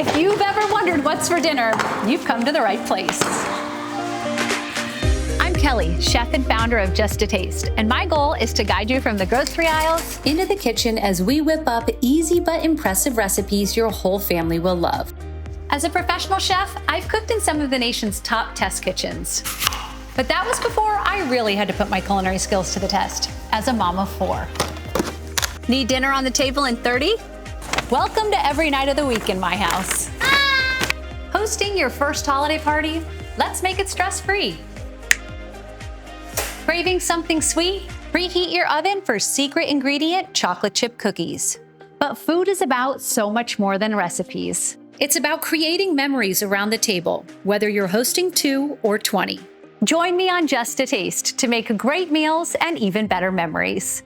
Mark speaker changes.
Speaker 1: If you've ever wondered what's for dinner, you've come to the right place. I'm Kelly, chef and founder of Just a Taste, and my goal is to guide you from the grocery aisles
Speaker 2: into the kitchen as we whip up easy but impressive recipes your whole family will love.
Speaker 1: As a professional chef, I've cooked in some of the nation's top test kitchens. But that was before I really had to put my culinary skills to the test as a mom of 4. Need dinner on the table in 30? Welcome to every night of the week in my house. Hosting your first holiday party? Let's make it stress-free. Craving something sweet? Preheat your oven for secret ingredient chocolate chip cookies. But food is about so much more than recipes.
Speaker 2: It's about creating memories around the table, whether you're hosting 2 or 20.
Speaker 1: Join me on Just a Taste to make great meals and even better memories.